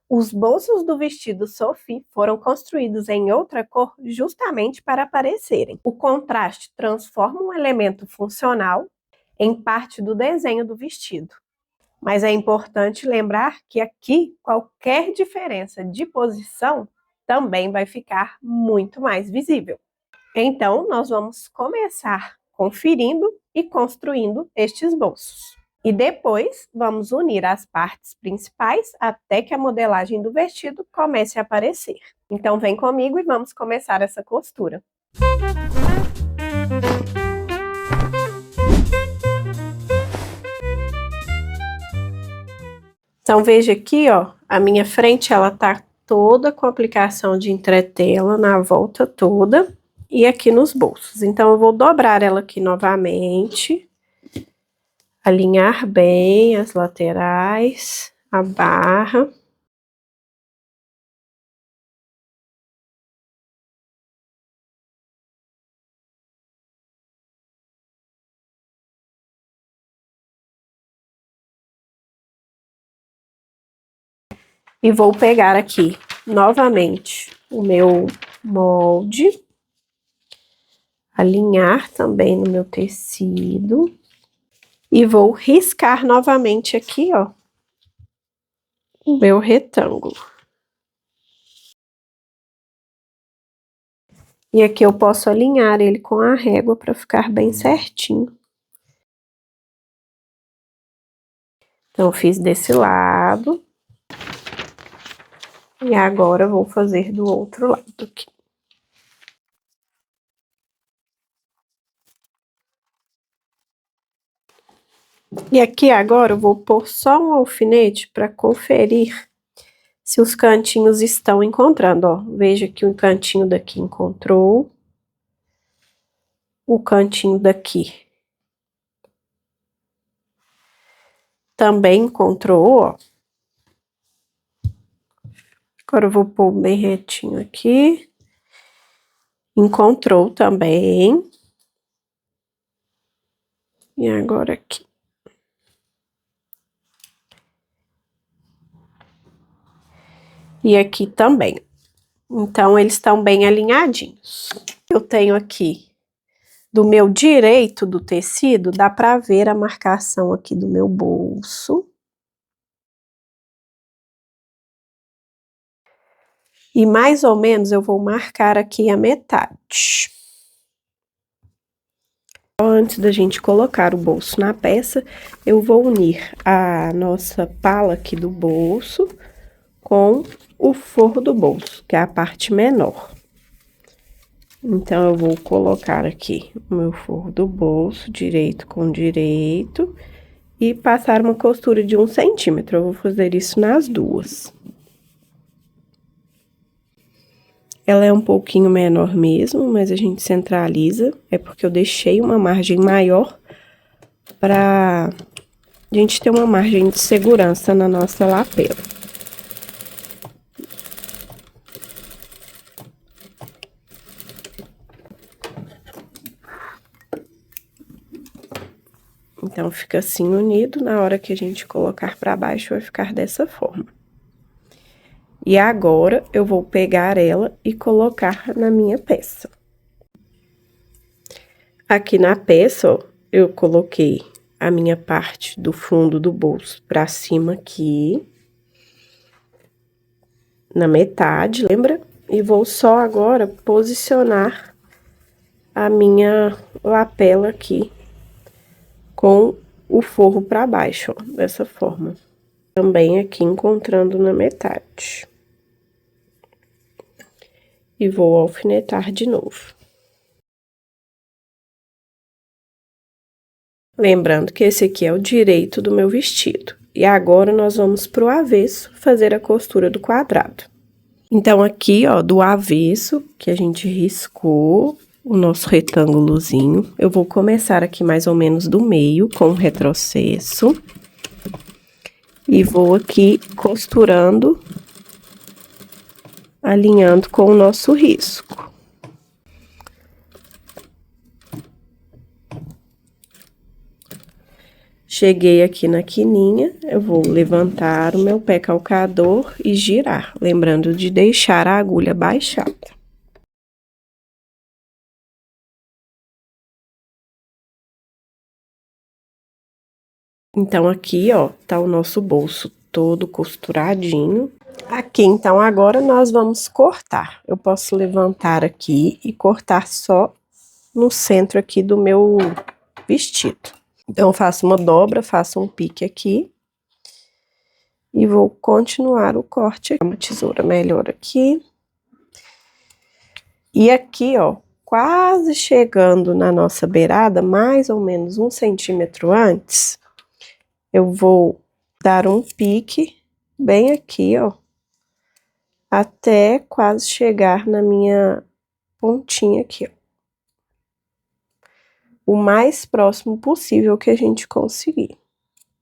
Os bolsos do vestido Sophie foram construídos em outra cor justamente para aparecerem. O contraste transforma um elemento funcional em parte do desenho do vestido. Mas é importante lembrar que aqui qualquer diferença de posição também vai ficar muito mais visível. Então, nós vamos começar conferindo e construindo estes bolsos. E depois, vamos unir as partes principais até que a modelagem do vestido comece a aparecer. Então, vem comigo e vamos começar essa costura. Então, veja aqui, ó, a minha frente, ela tá toda com aplicação de entretela na volta toda e aqui nos bolsos. Então, eu vou dobrar ela aqui novamente, alinhar bem as laterais, a barra. E vou pegar aqui novamente o meu molde, alinhar também no meu tecido e vou riscar novamente aqui, ó, o meu retângulo. E aqui eu posso alinhar ele com a régua para ficar bem certinho. Então, eu fiz desse lado. E agora eu vou fazer do outro lado aqui. E aqui agora eu vou pôr só um alfinete para conferir se os cantinhos estão encontrando, ó. Veja que o cantinho daqui encontrou. O cantinho daqui também encontrou, ó. Agora eu vou pôr bem retinho aqui. Encontrou também. E agora aqui. E aqui também. Então, eles estão bem alinhadinhos. Eu tenho aqui, do meu direito do tecido, dá pra ver a marcação aqui do meu bolso. E mais ou menos eu vou marcar aqui a metade. Antes da gente colocar o bolso na peça, eu vou unir a nossa pala aqui do bolso com o forro do bolso, que é a parte menor. Então, eu vou colocar aqui o meu forro do bolso, direito com direito, e passar uma costura de 1 centímetro. Eu vou fazer isso nas duas. Ela é um pouquinho menor mesmo, mas a gente centraliza, é porque eu deixei uma margem maior pra gente ter uma margem de segurança na nossa lapela. Então, fica assim unido, na hora que a gente colocar pra baixo vai ficar dessa forma. E agora, eu vou pegar ela e colocar na minha peça. Aqui na peça, ó, eu coloquei a minha parte do fundo do bolso pra cima aqui. Na metade, lembra? E vou só agora posicionar a minha lapela aqui com o forro pra baixo, ó, dessa forma. Também aqui encontrando na metade. E vou alfinetar de novo. Lembrando que esse aqui é o direito do meu vestido. E agora, nós vamos pro avesso fazer a costura do quadrado. Então, aqui, ó, do avesso, que a gente riscou o nosso retângulozinho, eu vou começar aqui mais ou menos do meio, com o retrocesso. E vou aqui costurando, alinhando com o nosso risco. Cheguei aqui na quininha, eu vou levantar o meu pé calcador e girar, lembrando de deixar a agulha baixada. Então, aqui, ó, tá o nosso bolso todo costuradinho. Aqui, então, agora nós vamos cortar. Eu posso levantar aqui e cortar só no centro aqui do meu vestido. Então, eu faço uma dobra, faço um pique aqui. E vou continuar o corte. Uma tesoura melhor aqui. E aqui, ó, quase chegando na nossa beirada, mais ou menos 1 centímetro antes, eu vou dar um pique bem aqui, ó, até quase chegar na minha pontinha aqui, ó. O mais próximo possível que a gente conseguir,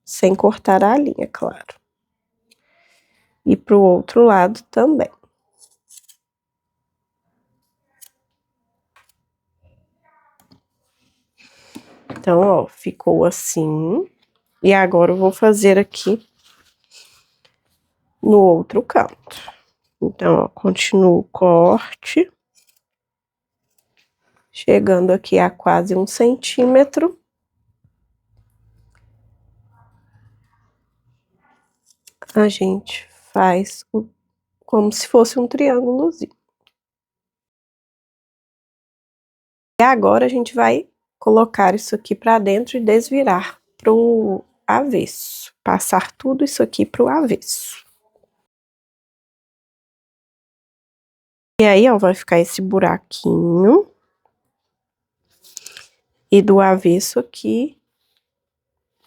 sem cortar a linha, claro. E pro outro lado também. Então, ó, ficou assim. E agora eu vou fazer aqui no outro canto. Então, ó, continuo o corte. Chegando aqui a quase 1 centímetro. A gente faz como se fosse um triângulozinho. E agora a gente vai colocar isso aqui pra dentro e desvirar pro avesso. Passar tudo isso aqui pro avesso. E aí, ó, vai ficar esse buraquinho. E do avesso aqui,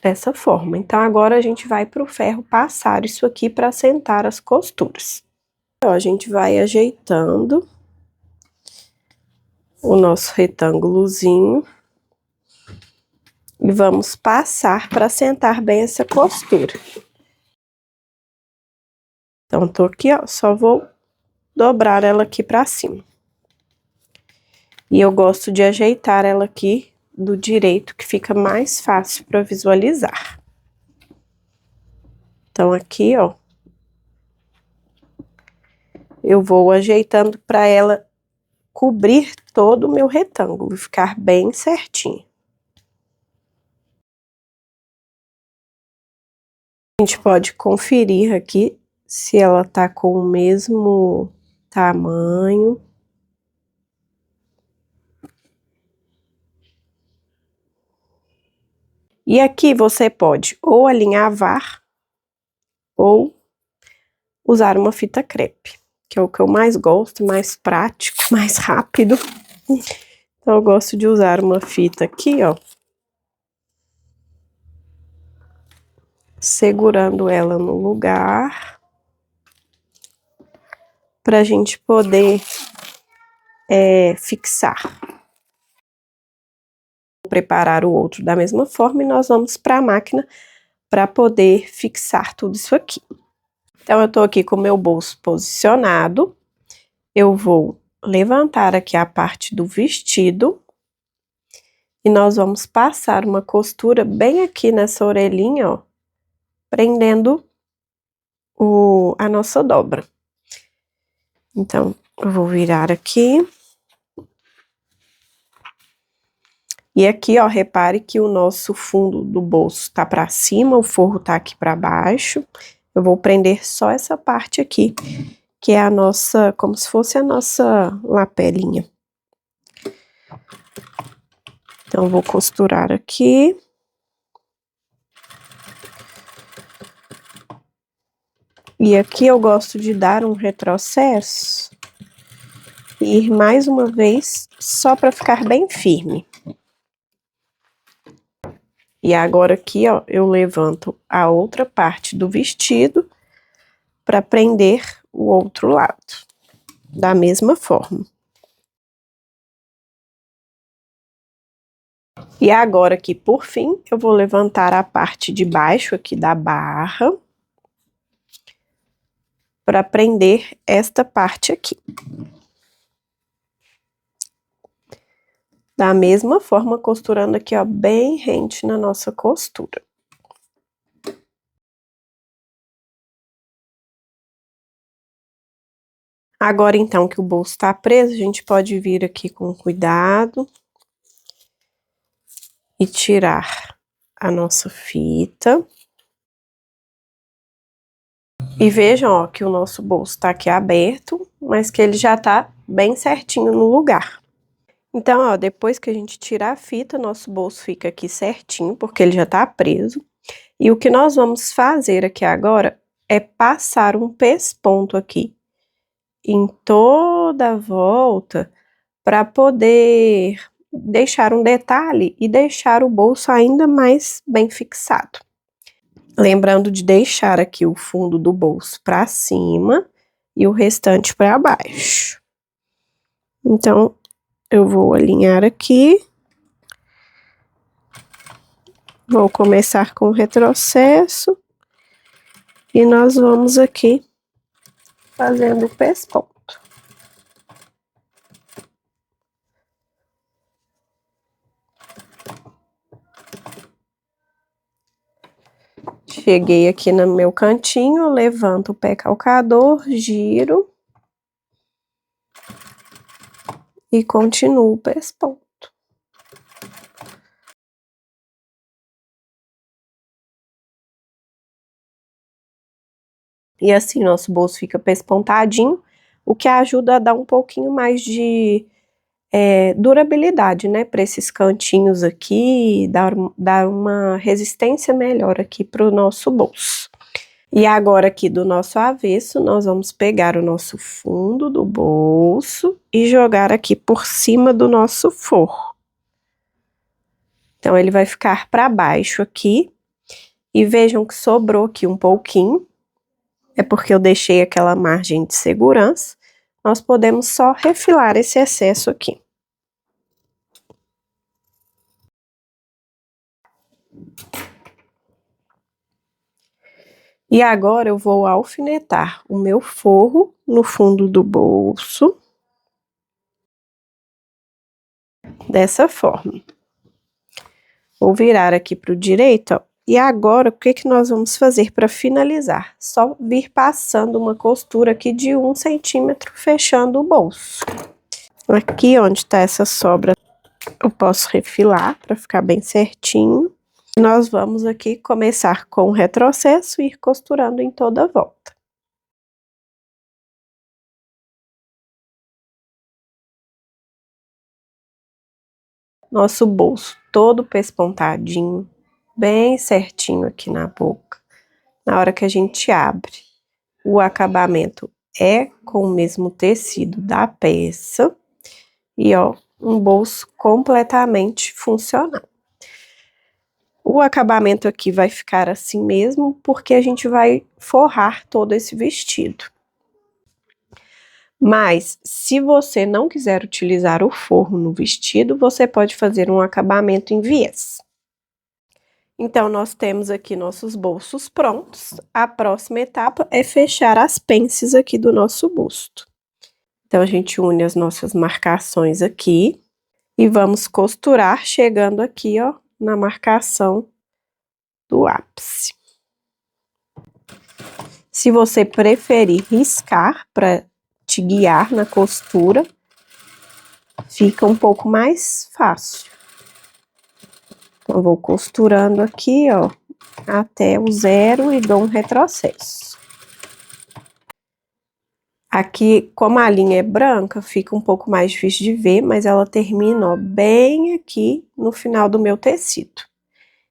dessa forma. Então, agora a gente vai pro ferro passar isso aqui pra assentar as costuras. Então, a gente vai ajeitando o nosso retângulozinho. E vamos passar para assentar bem essa costura. Então, tô aqui, ó, só vou dobrar ela aqui pra cima. E eu gosto de ajeitar ela aqui do direito, que fica mais fácil para visualizar. Então, aqui, ó, eu vou ajeitando para ela cobrir todo o meu retângulo e ficar bem certinho. A gente pode conferir aqui se ela tá com o mesmo tamanho. E aqui você pode ou alinhavar ou usar uma fita crepe, que é o que eu mais gosto, mais prático, mais rápido. Então, eu gosto de usar uma fita aqui, ó, segurando ela no lugar, pra gente poder fixar. Vou preparar o outro da mesma forma e nós vamos para a máquina para poder fixar tudo isso aqui. Então, eu tô aqui com o meu bolso posicionado, eu vou levantar aqui a parte do vestido e nós vamos passar uma costura bem aqui nessa orelhinha, ó, prendendo a nossa dobra. Então, eu vou virar aqui. E aqui, ó, repare que o nosso fundo do bolso tá pra cima, o forro tá aqui pra baixo. Eu vou prender só essa parte aqui, que é a nossa, como se fosse a nossa lapelinha. Então, eu vou costurar aqui. E aqui eu gosto de dar um retrocesso e ir mais uma vez, só para ficar bem firme. E agora aqui, ó, eu levanto a outra parte do vestido para prender o outro lado, da mesma forma. E agora aqui, por fim, eu vou levantar a parte de baixo aqui da barra para prender esta parte aqui. Da mesma forma, costurando aqui, ó, bem rente na nossa costura. Agora, então, que o bolso tá preso, a gente pode vir aqui com cuidado e tirar a nossa fita. E vejam, ó, que o nosso bolso tá aqui aberto, mas que ele já tá bem certinho no lugar. Então, ó, depois que a gente tirar a fita, nosso bolso fica aqui certinho, porque ele já tá preso. E o que nós vamos fazer aqui agora é passar um pesponto aqui em toda a volta para poder deixar um detalhe e deixar o bolso ainda mais bem fixado. Lembrando de deixar aqui o fundo do bolso para cima e o restante para baixo. Então, eu vou alinhar aqui. Vou começar com o retrocesso. E nós vamos aqui fazendo o pesponto. Cheguei aqui no meu cantinho, levanto o pé calcador, giro e continuo o pesponto. E assim, nosso bolso fica pespontadinho, o que ajuda a dar um pouquinho mais de durabilidade, né, para esses cantinhos aqui, dar uma resistência melhor aqui para o nosso bolso. E agora aqui do nosso avesso, nós vamos pegar o nosso fundo do bolso e jogar aqui por cima do nosso forro. Então, ele vai ficar para baixo aqui. E vejam que sobrou aqui um pouquinho. É porque eu deixei aquela margem de segurança. Nós podemos só refilar esse excesso aqui. E agora eu vou alfinetar o meu forro no fundo do bolso. Dessa forma. Vou virar aqui para o direito, ó. E agora, o que que nós vamos fazer para finalizar? Só vir passando uma costura aqui de 1 centímetro, fechando o bolso. Aqui onde tá essa sobra, eu posso refilar para ficar bem certinho. Nós vamos aqui começar com o retrocesso e ir costurando em toda a volta. Nosso bolso todo pespontadinho, bem certinho aqui na boca. Na hora que a gente abre, o acabamento é com o mesmo tecido da peça. E, ó, um bolso completamente funcional. O acabamento aqui vai ficar assim mesmo, porque a gente vai forrar todo esse vestido. Mas, se você não quiser utilizar o forro no vestido, você pode fazer um acabamento em viés. Então, nós temos aqui nossos bolsos prontos. A próxima etapa é fechar as pences aqui do nosso busto. Então, a gente une as nossas marcações aqui e vamos costurar chegando aqui, ó, na marcação do ápice. Se você preferir riscar para te guiar na costura, fica um pouco mais fácil. Então, eu vou costurando aqui, ó, até o 0 e dou um retrocesso. Aqui, como a linha é branca, fica um pouco mais difícil de ver, mas ela termina, ó, bem aqui no final do meu tecido.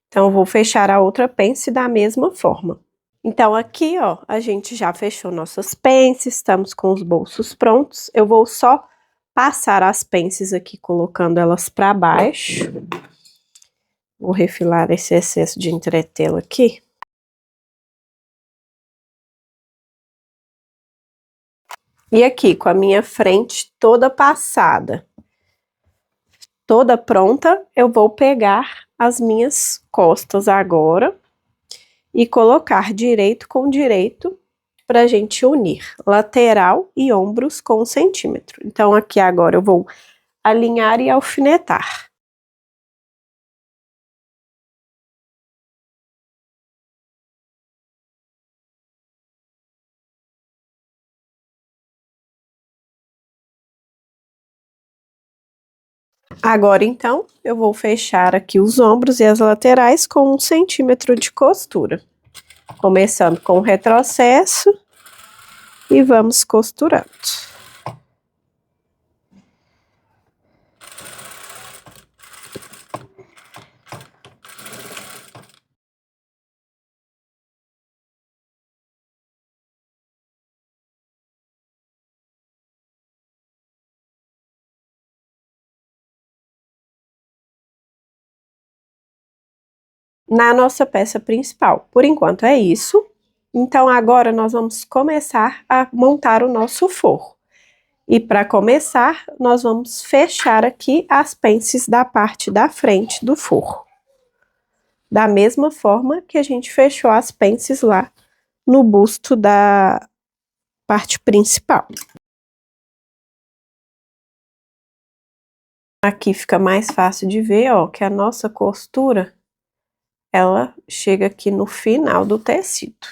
Então, eu vou fechar a outra pence da mesma forma. Então, aqui, ó, a gente já fechou nossas pences, estamos com os bolsos prontos. Eu vou só passar as pences aqui, colocando elas para baixo. Vou refilar esse excesso de entretela aqui. E aqui, com a minha frente toda passada, toda pronta, eu vou pegar as minhas costas agora e colocar direito com direito para a gente unir lateral e ombros com 1 centímetro. Então, aqui agora eu vou alinhar e alfinetar. Agora, então, eu vou fechar aqui os ombros e as laterais com 1 centímetro de costura. Começando com o retrocesso e vamos costurando. Na nossa peça principal. Por enquanto é isso. Então, agora nós vamos começar a montar o nosso forro. E para começar, nós vamos fechar aqui as pences da parte da frente do forro. Da mesma forma que a gente fechou as pences lá no busto da parte principal. Aqui fica mais fácil de ver, ó, que a nossa costura, ela chega aqui no final do tecido.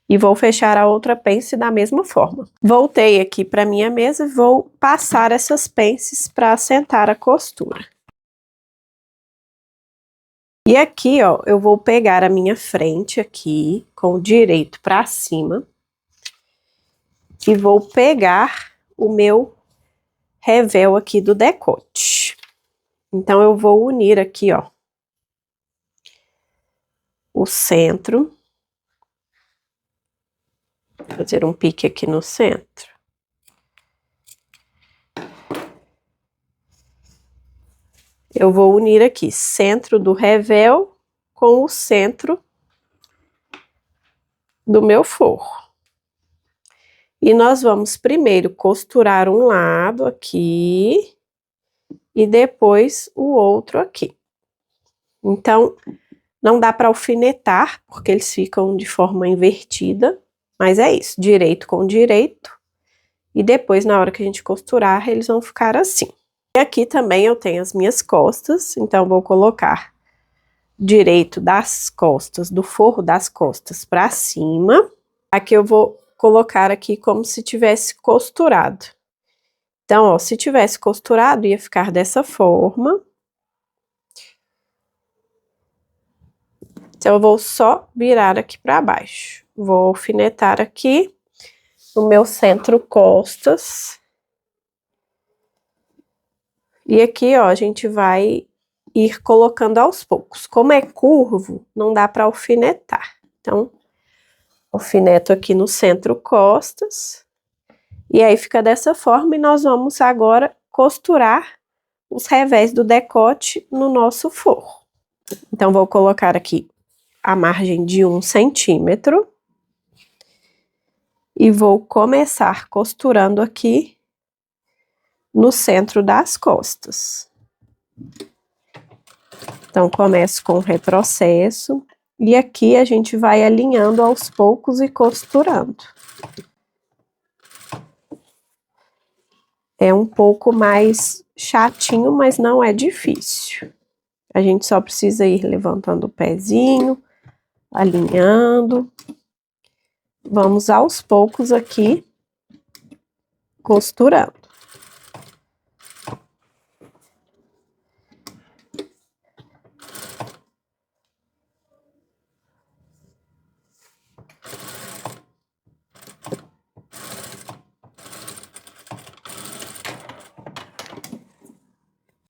E vou fechar a outra pence da mesma forma. Voltei aqui para minha mesa e vou passar essas pences para assentar a costura. E aqui, ó, eu vou pegar a minha frente aqui, com o direito para cima. E vou pegar o meu revel aqui do decote. Então, eu vou unir aqui, ó, o centro. Fazer um pique aqui no centro. Eu vou unir aqui centro do revel com o centro do meu forro. E nós vamos primeiro costurar um lado aqui e depois o outro aqui. Então, não dá para alfinetar, porque eles ficam de forma invertida, mas é isso, direito com direito. E depois, na hora que a gente costurar, eles vão ficar assim. E aqui também eu tenho as minhas costas, então vou colocar direito das costas, do forro das costas para cima. Aqui eu vou colocar aqui como se tivesse costurado. Então, ó, se tivesse costurado, ia ficar dessa forma. Então, eu vou só virar aqui para baixo. Vou alfinetar aqui no meu centro costas. E aqui, ó, a gente vai ir colocando aos poucos. Como é curvo, não dá para alfinetar. Então, alfineto aqui no centro costas. E aí fica dessa forma e nós vamos agora costurar os revés do decote no nosso forro. Então, vou colocar aqui a margem de 1 centímetro. E vou começar costurando aqui no centro das costas. Então, começo com o retrocesso. E aqui a gente vai alinhando aos poucos e costurando. É um pouco mais chatinho, mas não é difícil. A gente só precisa ir levantando o pezinho, alinhando. Vamos aos poucos aqui, costurando.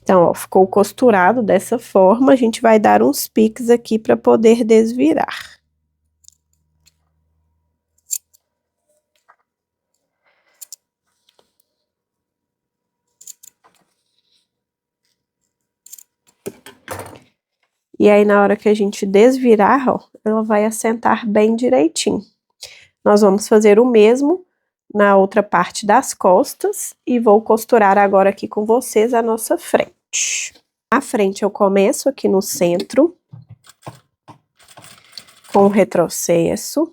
Então, ó, ficou costurado dessa forma, a gente vai dar uns piques aqui para poder desvirar. E aí, na hora que a gente desvirar, ó, ela vai assentar bem direitinho. Nós vamos fazer o mesmo na outra parte das costas e vou costurar agora aqui com vocês a nossa frente. A frente eu começo aqui no centro, com o retrocesso,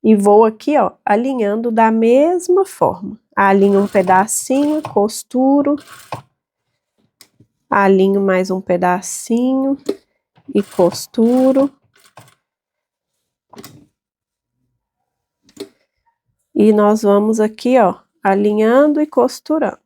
e vou aqui, ó, alinhando da mesma forma. Alinho um pedacinho, costuro, alinho mais um pedacinho e costuro. E nós vamos aqui, ó, alinhando e costurando.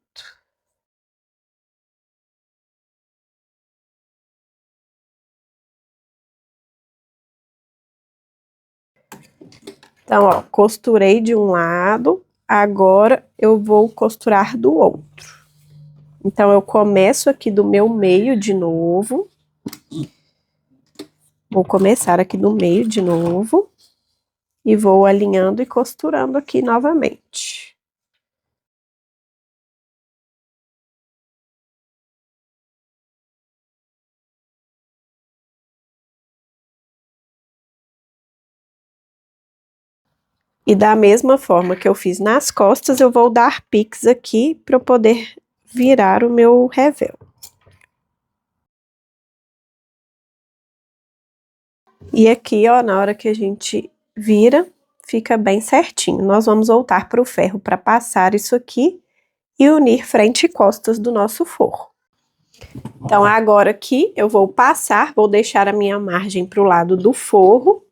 Então, ó, costurei de um lado, agora eu vou costurar do outro. Então, eu começo aqui do meu meio de novo. Vou começar aqui do meio de novo. E vou alinhando e costurando aqui novamente. E da mesma forma que eu fiz nas costas, eu vou dar piques aqui para eu poder virar o meu revel. E aqui, ó, na hora que a gente vira, fica bem certinho. Nós vamos voltar para o ferro para passar isso aqui e unir frente e costas do nosso forro. Então, agora aqui eu vou passar, vou deixar a minha margem para o lado do forro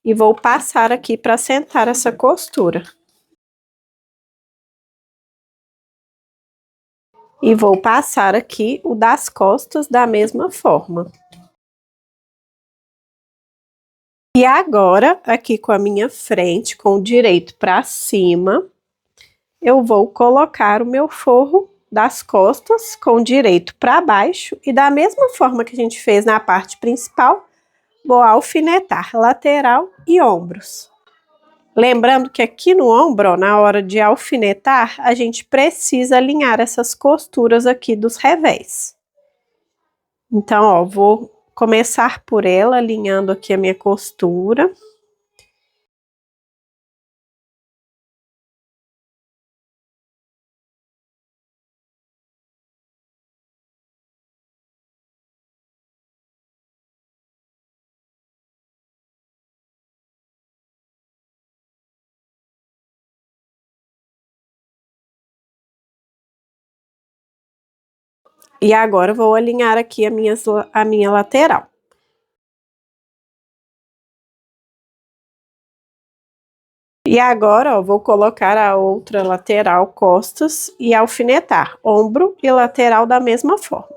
e vou passar aqui para assentar essa costura. E vou passar aqui o das costas da mesma forma. E agora, aqui com a minha frente, com o direito para cima, eu vou colocar o meu forro das costas com o direito para baixo e da mesma forma que a gente fez na parte principal, vou alfinetar lateral e ombros. Lembrando que aqui no ombro, ó, na hora de alfinetar, a gente precisa alinhar essas costuras aqui dos revés. Então, ó, vou começar por ela, alinhando aqui a minha costura. E agora vou alinhar aqui a minha lateral. E agora, ó, vou colocar a outra lateral costas e alfinetar ombro e lateral da mesma forma.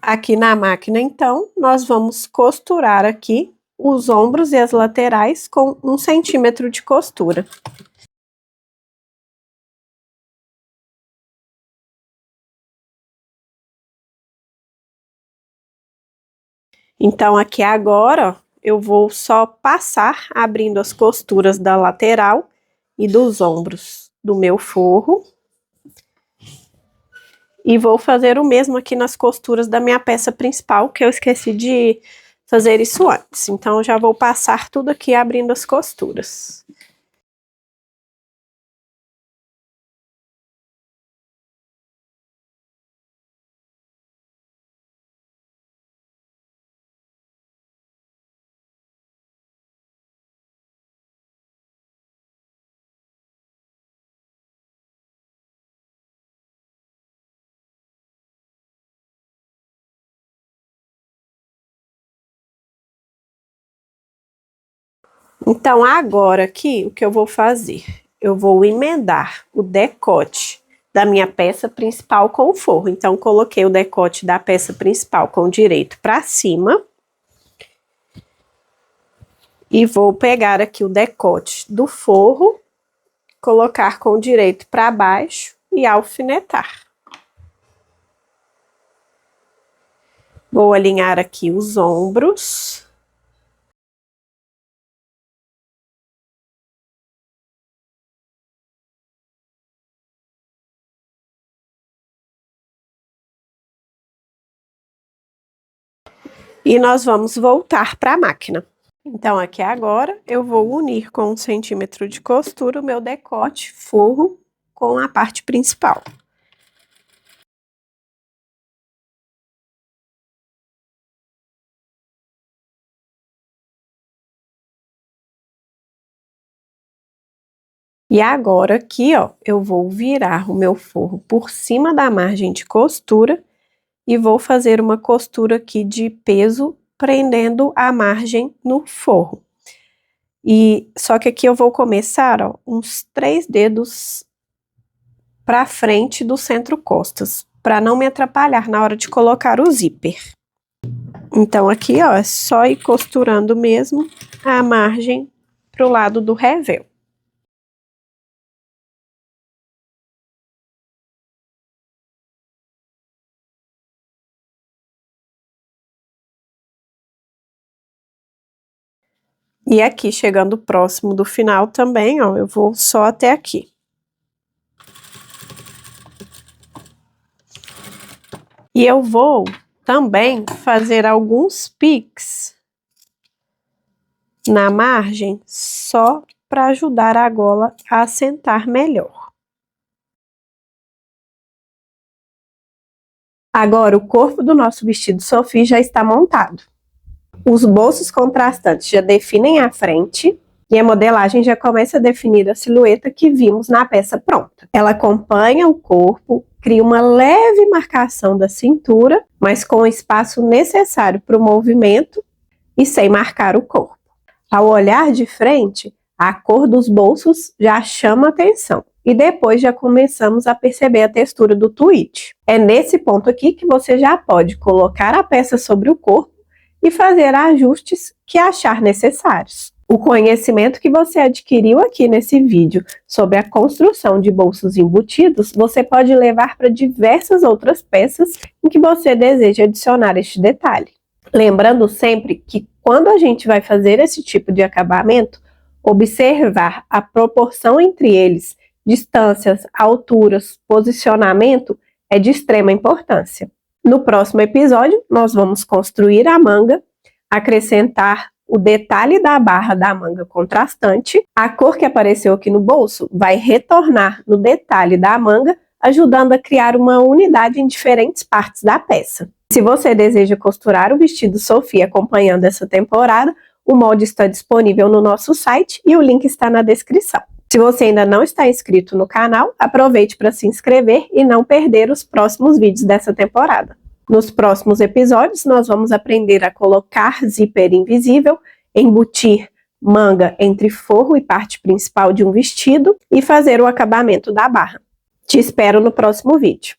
Aqui na máquina, então, nós vamos costurar aqui os ombros e as laterais com 1 centímetro de costura. Então, aqui agora, ó, eu vou só passar abrindo as costuras da lateral e dos ombros do meu forro. E vou fazer o mesmo aqui nas costuras da minha peça principal, que eu esqueci de fazer isso antes. Então, eu já vou passar tudo aqui abrindo as costuras. Então, agora aqui, o que eu vou fazer? Eu vou emendar o decote da minha peça principal com o forro. Então, coloquei o decote da peça principal com o direito para cima. E vou pegar aqui o decote do forro, colocar com o direito para baixo e alfinetar. Vou alinhar aqui os ombros. E nós vamos voltar para a máquina. Então, aqui agora, eu vou unir com 1 centímetro de costura o meu decote forro com a parte principal. E agora aqui, ó, eu vou virar o meu forro por cima da margem de costura e vou fazer uma costura aqui de peso, prendendo a margem no forro. E só que aqui eu vou começar, ó, uns 3 dedos para frente do centro costas, para não me atrapalhar na hora de colocar o zíper. Então aqui, ó, é só ir costurando mesmo a margem pro lado do revel. E aqui, chegando próximo do final também, ó, eu vou só até aqui. E eu vou também fazer alguns piques na margem, só para ajudar a gola a assentar melhor. Agora, o corpo do nosso vestido Sophie já está montado. Os bolsos contrastantes já definem a frente e a modelagem já começa a definir a silhueta que vimos na peça pronta. Ela acompanha o corpo, cria uma leve marcação da cintura, mas com o espaço necessário para o movimento e sem marcar o corpo. Ao olhar de frente, a cor dos bolsos já chama atenção. E depois já começamos a perceber a textura do tweed. É nesse ponto aqui que você já pode colocar a peça sobre o corpo e fazer ajustes que achar necessários. O conhecimento que você adquiriu aqui nesse vídeo sobre a construção de bolsos embutidos, você pode levar para diversas outras peças em que você deseja adicionar este detalhe. Lembrando sempre que quando a gente vai fazer esse tipo de acabamento, observar a proporção entre eles, distâncias, alturas, posicionamento, é de extrema importância. No próximo episódio, nós vamos construir a manga, acrescentar o detalhe da barra da manga contrastante. A cor que apareceu aqui no bolso vai retornar no detalhe da manga, ajudando a criar uma unidade em diferentes partes da peça. Se você deseja costurar o vestido Sophie acompanhando essa temporada, o molde está disponível no nosso site e o link está na descrição. Se você ainda não está inscrito no canal, aproveite para se inscrever e não perder os próximos vídeos dessa temporada. Nos próximos episódios, nós vamos aprender a colocar zíper invisível, embutir manga entre forro e parte principal de um vestido e fazer o acabamento da barra. Te espero no próximo vídeo.